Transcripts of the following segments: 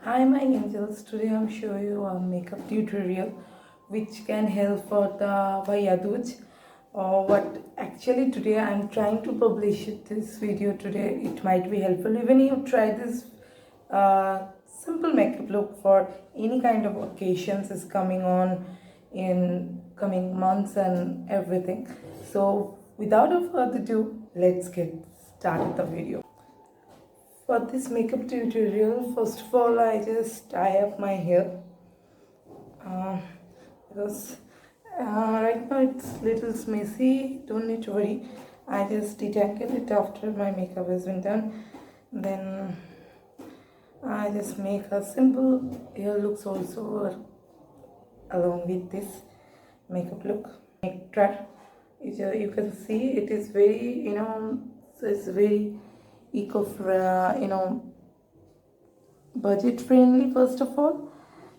Hi my angels, today I'm showing you a makeup tutorial which can help for the Vayaduj. What actually today I'm trying to publish this video today. It might be helpful even you try this simple makeup look for any kind of occasions is coming on in coming months and everything. So without a further ado, let's get started the video. For this makeup tutorial, first of all, I just tie up my hair uh, because right now it's little messy. Don't need to worry. I just detangle it after my makeup has been done. Then I just make a simple hair looks also along with this makeup look. Try. You can see it is very so it's very eco budget friendly first of all,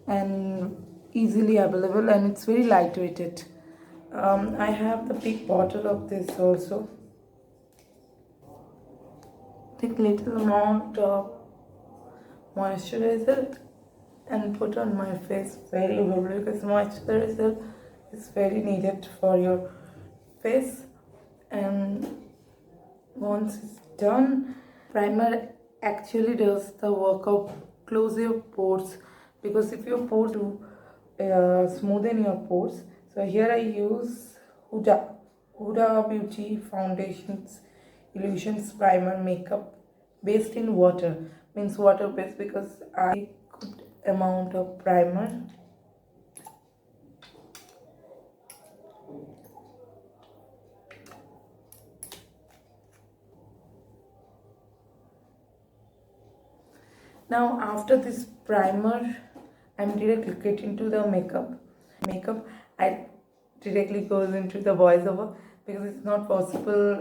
and easily available, and it's very lightweighted. I have the big bottle of this also. Take little amount of moisturizer and put on my face very well because moisturizer is very needed for your face. And once it's done, primer actually does the work of close your pores, because if your pores do smoothen your pores. So here I use Huda Beauty Foundations Illusions Primer Makeup based in water, means water based, because I good amount of primer. Now after this primer, I'm directly get into the makeup. I directly goes into the voiceover because it's not possible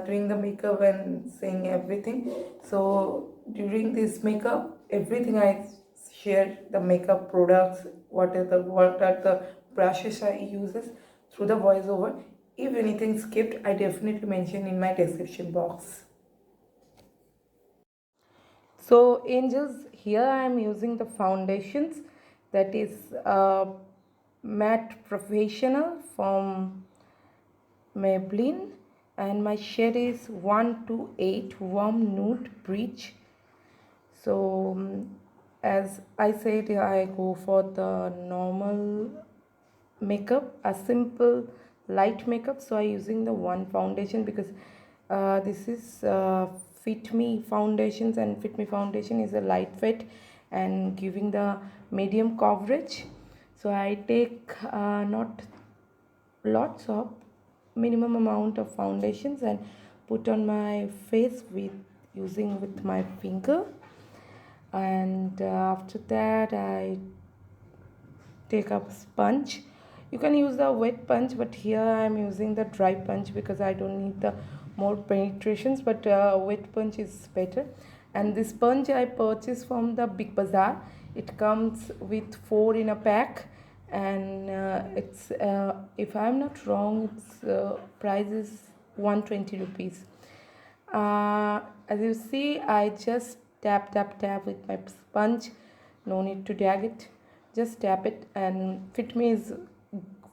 doing the makeup and saying everything. So during this makeup, everything I share, the makeup products, what are the brushes I uses through the voiceover. If anything skipped, I definitely mention in my description box. So angels, here I am using the foundations, that is matte professional from Maybelline, and my shade is 128 warm nude bridge. So as I said, I go for the normal makeup, a simple light makeup. So I using the one foundation because this is FITME foundations, and FITME foundation is a lightweight and giving the medium coverage. So I take not lots of minimum amount of foundations and put on my face with using with my finger. And after that I take up sponge. You can use the wet sponge, but here I am using the dry sponge because I don't need the more penetrations, but wet sponge is better. And this sponge I purchased from the Big Bazaar. It comes with 4 in a pack, and it's if I'm not wrong, its price is 120 rupees. As you see, I just tap with my sponge. No need to drag it, just tap it. And Fit Me is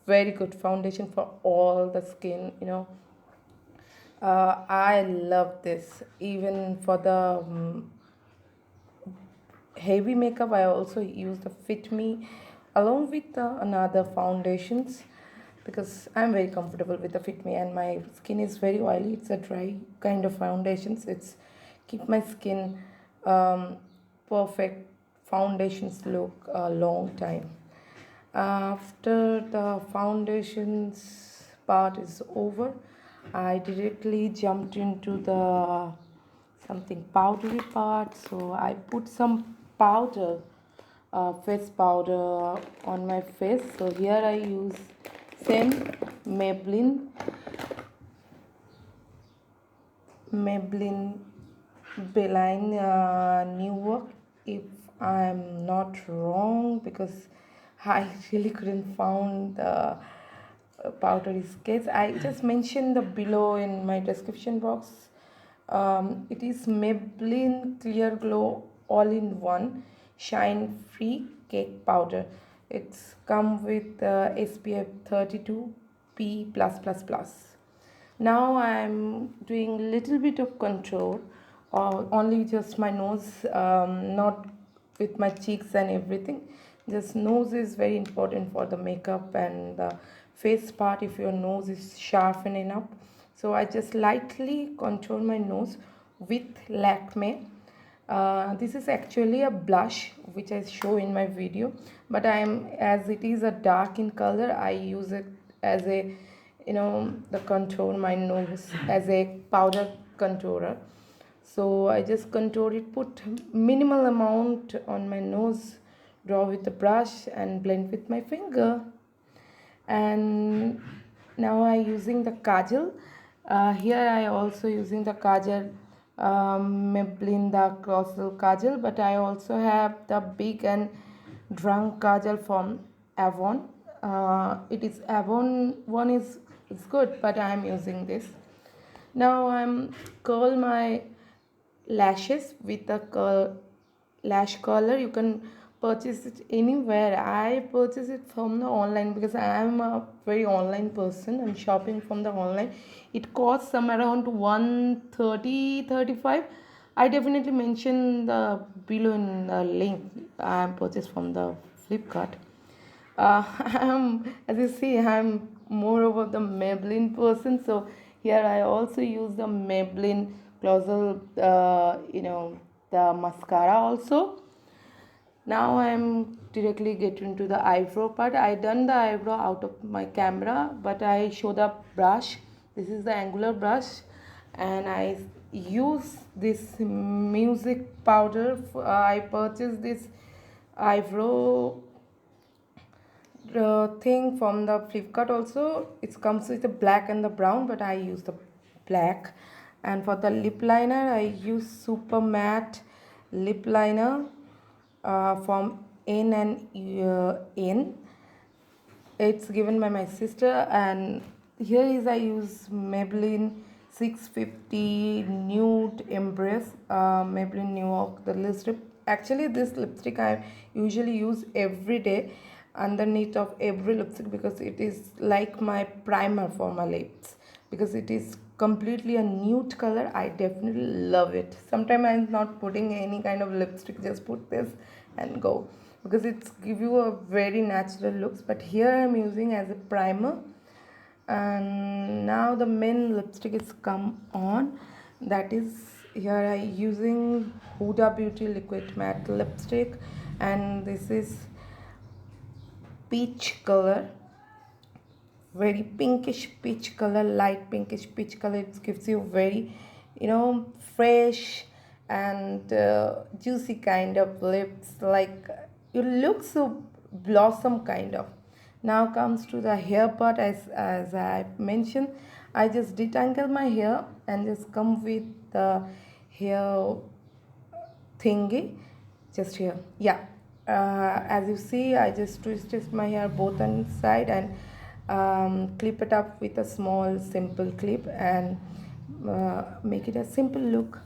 very good foundation for all the skin, I love this. Even for the heavy makeup, I also use the Fit Me along with the another foundations because I'm very comfortable with the Fit Me, and my skin is very oily. It's a dry kind of foundations. It's keep my skin perfect foundations look a long time. After the foundations part is over, I directly jumped into the something powdery part. So I put some powder, face powder on my face. So here I use same Maybelline Beeline New Work, if I'm not wrong, because I really couldn't find the powdery skates. I just mentioned the below in my description box. It is Maybelline Clear Glow All in One. shine free cake powder. It's come with SPF 32 P+++. Now I'm doing little bit of contour, only just my nose, not with my cheeks and everything. Just nose is very important for the makeup and the face part if your nose is sharpened enough. So I just lightly contour my nose with Lakme. This is actually a blush which I show in my video, but I am, as it is a dark in color, I use it as a, the contour my nose as a powder contourer. So I just contour it, put minimal amount on my nose, draw with the brush and blend with my finger. And now I using the kajal. Here I also using the kajal, Maybelline the colossal kajal, but I also have the big and drunk kajal from Avon. It is Avon one is good, but I am using this. Now I'm curl my lashes with the lash curler. You can purchase it anywhere. I purchase it from the online because I am a very online person. I'm shopping from the online. It costs some around 130-35. I definitely mention the below in the link. I am purchased from the Flipkart. As you see, I'm more of the Maybelline person. So here I also use the Maybelline Colossal, the mascara also. Now I'm directly getting to the eyebrow part. I done the eyebrow out of my camera, but I show the brush. This is the angular brush, and I use this music powder. I purchased this eyebrow thing from the Flipkart also. It comes with the black and the brown, but I use the black. And for the lip liner, I use super matte lip liner from N and N. It's given by my sister, and here is I use Maybelline 650 Nude Embrace, Maybelline New York, the lipstick. Actually, this lipstick I usually use every day underneath of every lipstick because it is like my primer for my lips, because it is completely a nude color. I definitely love it. Sometimes I'm not putting any kind of lipstick, just put this and go, because it's give you a very natural looks. But here I'm using as a primer. And now the main lipstick is come on. That is, here I using Huda Beauty liquid matte lipstick, and this is peach color, very pinkish peach color, light pinkish peach color. It gives you very, fresh and juicy kind of lips, like you look so blossom kind of. Now comes to the hair part. As I mentioned, I just detangle my hair and just come with the hair thingy just here. Yeah, as you see, I just twisted my hair both on side and clip it up with a small simple clip and make it a simple look.